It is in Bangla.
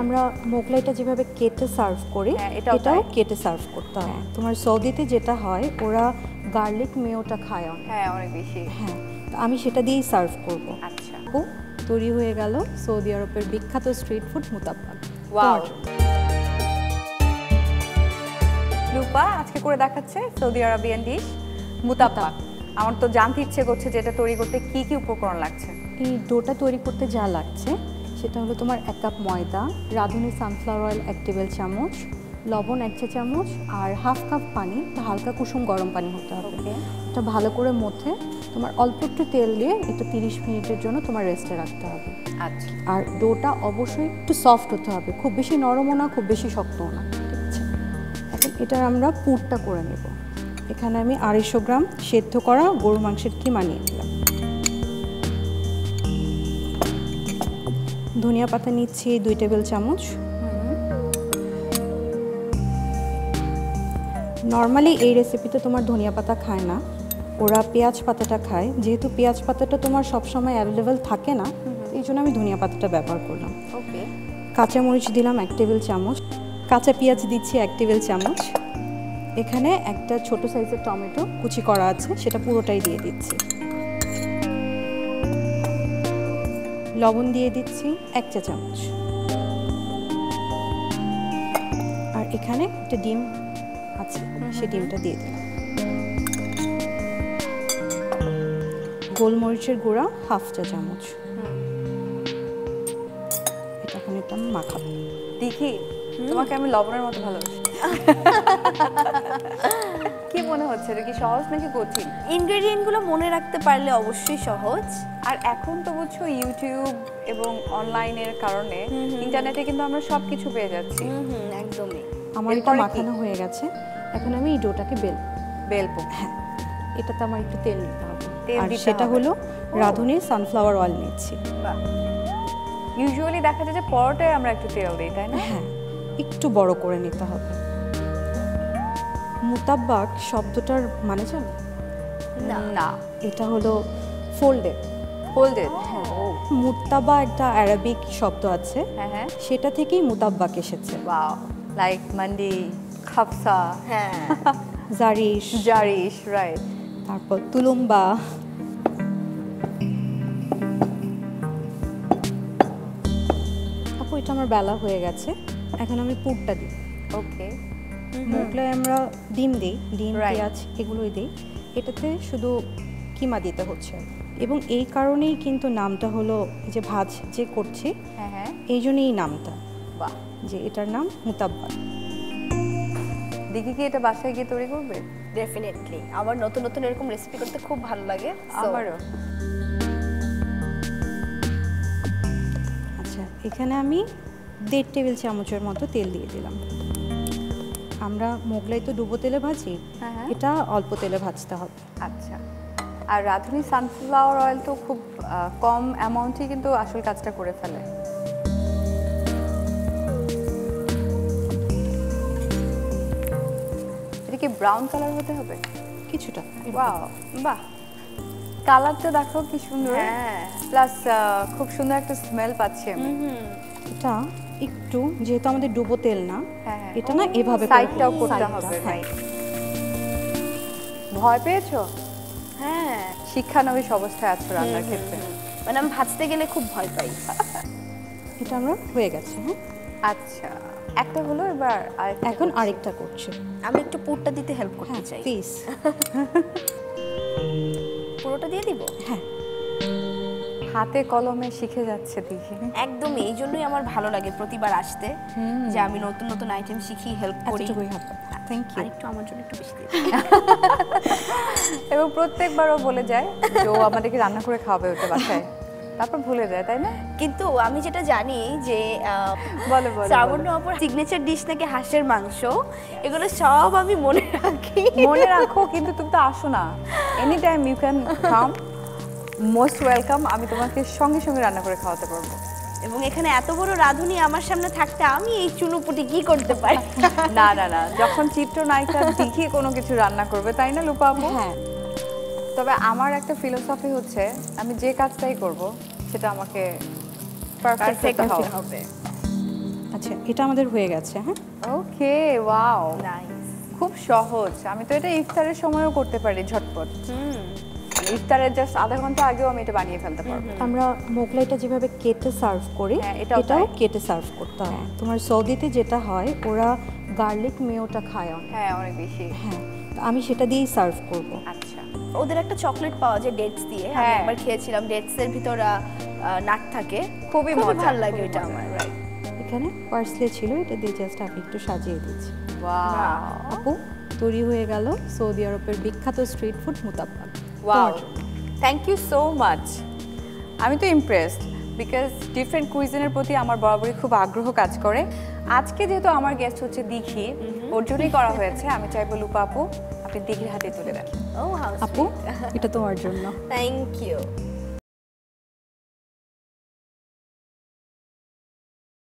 আমরা মোগলাইটা যেভাবে কেটে সার্ভ করি এটাও কেটে সার্ভ করতে হয়। তোমার সৌদিতে যেটা হয় ওরা গার্লিক মেয়োটা খায় অনেক বেশি। হ্যাঁ, আমি সেটা দিয়েই সার্ভ করব। আচ্ছা, তৈরি হয়ে গেল সৌদি আরবের বিখ্যাত স্ট্রিট ফুড মুতাব্বাক। ওয়াও, রূপা আজকে করে দেখাচ্ছে সৌদি আরবিয়ান ডিশ মুতাব্বাক। আমার তো জানতে ইচ্ছে করছে যে এটা তৈরি করতে কি কি উপকরণ লাগছে। এই ডোটা তৈরি করতে যা লাগছে সেটা হলো তোমার 1 কাপ ময়দা, রাঁধুনি সানফ্লাওয়ার অয়েল 1 টেবিল চামচ, লবণ 1 চা চামচ আর হাফ কাপ পানি, হালকা কুসুম গরম পানি হতে হবে। এটা ভালো করে মথে তোমার অল্প একটু তেল দিয়ে এটা 30 মিনিটের জন্য তোমার রেস্টে রাখতে হবে। আচ্ছা, আর ডোটা অবশ্যই একটু সফট হতে হবে, খুব বেশি নরমও না খুব বেশি শক্তও না। ঠিক আছে, এখন এটার আমরা পুরটা করে নেব। এখানে আমি 250 গ্রাম সেদ্ধ করা গরু মাংসের কিমা নিয়ে নিলাম। ধনিয়া পাতা নিচ্ছি 2 টেবিল চামচ। নর্মালি এই রেসিপিতে তোমার ধনিয়া পাতা খায় না, ওরা পেঁয়াজ পাতাটা খায়। যেহেতু পেঁয়াজ পাতাটা তোমার সবসময় অ্যাভেলেবেল থাকে না, এই জন্য আমি ধনিয়া পাতাটা ব্যবহার করলাম। ওকে, কাঁচামরিচ দিলাম 1 টেবিল চামচ, কাঁচা পেঁয়াজ দিচ্ছি 1 টেবিল চামচ। এখানে একটা ছোট সাইজের টমেটো কুচি করা আছে, সেটা পুরোটাই দিয়ে দিচ্ছি। লবণ দিয়ে দিচ্ছি 1 চা চামচ। আর এখানে একটা ডিম আছে, সেই ডিমটা দিয়ে দিলাম। গোলমরিচের গুঁড়া হাফ চা চামচ। এটা এখন একদম মাখাবো। দেখি তোমাকে আমি লবণের মতো ভালোবাসি। কি মনে হচ্ছে, এটা কি সহজ নাকি কঠিন? ইনগ্রেডিয়েন্টগুলো মনে রাখতে পারলে অবশ্যই সহজ। আর এখন তো বুঝছো ইউটিউব এবং অনলাইনের কারণে ইন্টারনেটে কিন্তু আমরা সবকিছু পেয়ে যাচ্ছি। একদমই। আমার এটা মাখানো হয়ে গেছে, এখন আমি এই ডোটাকে বেলবো। হ্যাঁ, এটাতে আমার একটু তেল নিতে হবে, আর সেটা হলো রাঁধুনি সানফ্লাওয়ার অয়েল নিচ্ছি। ইউজুয়ালি দেখা যায় যে পরোটায় আমরা একটু তেল দিই, তাই না? হ্যাঁ, একটু বড় করে নিতে হবে। মুতাব্বাক শব্দটার মানে জানো? না, এটা হলো ফোল্ডেড। হ্যাঁ, মুত্তাবা একটা আরবিক শব্দ আছে, হ্যাঁ, সেটা থেকেই মুতাব্বাক এসেছে। ওয়াও, লাইক মান্ডি, খাবসা, হ্যাঁ, জারিশ, রাইট। তারপর তুলুম্বা। আপু, এটা আমার বেলা হয়ে গেছে, এখন আমি পুরটা দিই। ওকে, মোগলাই আমরা ডিম দিই, ডিম পেঁয়াজ এগুলোই দিই, এটাতে শুধু কিমা দিতে হচ্ছে। এবং এই কারণেই কিন্তু নামটা হলো যে ভাজ যে করছি, হ্যাঁ, এই জন্যই নামটা, বাহ, যে এটার নাম মুতাব্বাক। দেখি কি এটা বাসায় গিয়ে তৈরি করবে? ডেফিনেটলি। আমার নতুন নতুন এরকম রেসিপি করতে খুব ভালো লাগে। আমারও। আচ্ছা, এখানে আমি 1.5 টেবিল চামচের মতো তেল দিয়ে দিলাম। আমরা মোগলাই তো ডুবো তেলে ভাজি, এটা অল্প তেলে ভাজতে হবে। আচ্ছা, আর রাঁধুনি সানফ্লাওয়ার অয়েল তো খুব কম অ্যামাউন্টই কিন্তু আসল কাজটা করে ফেলে। এটা কি ব্রাউন কালার হতে হবে? কিছুটা। ওয়াও, বাহ, কালারটা দেখো কি সুন্দর। হ্যাঁ, প্লাস খুব সুন্দর একটা স্মেল পাচ্ছি আমি। এটা একটু, যেহেতু আমাদের ডুবো তেল না, এটা না এভাবে সাইডটাও করতে হবে। হ্যাঁ। ভয় পেয়েছো? হ্যাঁ, শিক্ষানবিশ অবস্থায় আছো রান্নার ক্ষেত্রে? মানে আমি ভাজতে গেলে খুব ভয় পাই। এটা আমরা হয়ে গেছে। হ্যাঁ, আচ্ছা, একটা হলো, এবার এখন আরেকটা করছি। আমি একটু পুরটা দিতে হেল্প করতে চাই। প্লিজ। পুরোটা দিয়ে দিব? হ্যাঁ, হাতে কলমে শিখে যাচ্ছে দেখি। একদমই, এই জন্যই আমার ভালো লাগে প্রতিবার আসতে, যে আমি নতুন নতুন আইটেম শিখি, হেল্প করি। এতটুকুই হবে। Thank you. একটু আমার জন্য একটু বেশি দিন। এবং প্রত্যেকবারও বলে যায় যে ও আমাদেরকে রান্না করে খাওয়াবে ওটা বাসায়, তারপর ভুলে যায়, তাই না? কিন্তু আমি যেটা জানি যে বলো শ্রাবণ আপুর সিগনেচার ডিশ নাকি হাঁসের মাংস, এগুলো সব আমি মনে রাখি। মনে রাখো, কিন্তু তুমি তো আসো না। Any time you can come, most welcome. আমি তোমাকে সঙ্গে সঙ্গে রান্না করে খাওয়াতে পারবো। এবং এখানে এত বড় রাঁধুনি আমার সামনে থাকতে আমি এই চুনুপুটি কি করতে পারি? না না না, যখন চিত্রনায়িকা দেখিয়ে কোনো কিছু রান্না করবে, তাই না লুপা আপু? হ্যাঁ, তবে আমার একটা ফিলোসফি হচ্ছে, আমি যে কাজটাই করব সেটা আমাকে পারফেক্ট হবে। আচ্ছা, এটা আমাদের হয়ে গেছে। হ্যাঁ, ওকে, ওয়াও, নাইস। খুব সহজ। আমি তো এটা ইফতারের সময়ও করতে পারি ঝটপট। ইফতারের জাস্ট আধা ঘন্টা আগেও আমি এটা বানিয়ে ফেলতে পারবো। আমরা মোগলাইটা যেভাবে কেটে সার্ভ করি, হ্যাঁ, এটাও এটাও তাই। কেটে সার্ভ করতে হয়। তোমার সৌদিতে যেটা হয়, ওরা গার্লিক মেয়োটা খায় অনেক। হ্যাঁ, অনেক বেশি। হ্যাঁ, তো আমি সেটা দিয়েই সার্ভ করব। আচ্ছা, ওদের একটা চকলেট পাওয়া যায় ডেটস দিয়ে, আমি হ্যাঁ। একবার খেয়েছিলাম। ডেটস এর ভিতর নাট থাকে, খুবই মজা, ভালো লাগে খুবই এটা মজা। আমার। রাইট। এখানে পার্সলে ছিল, এটা দিয়ে জাস্ট আমি একটু সাজিয়ে দিচ্ছি। ওয়াও, আপু, তৈরি হয়ে গেল সৌদি আরবের বিখ্যাত স্ট্রিট ফুড মুতাব্বাক। ওয়াও, তোমার জন্য। Thank you so much. আমি তো ইমপ্রেসড, বিকজ ডিফারেন্ট কুইজিনের প্রতি আমার বরাবরই খুব আগ্রহ কাজ করে। আজকে যেহেতু আমার গেস্ট হচ্ছে দিঘি, ওর জন্যই করা হয়েছে। আমি চাইবো লুপা আপু আপনি দিঘির হাতে তুলে দেন। ও হাউ আপু, এটা তোমার জন্য। Thank you.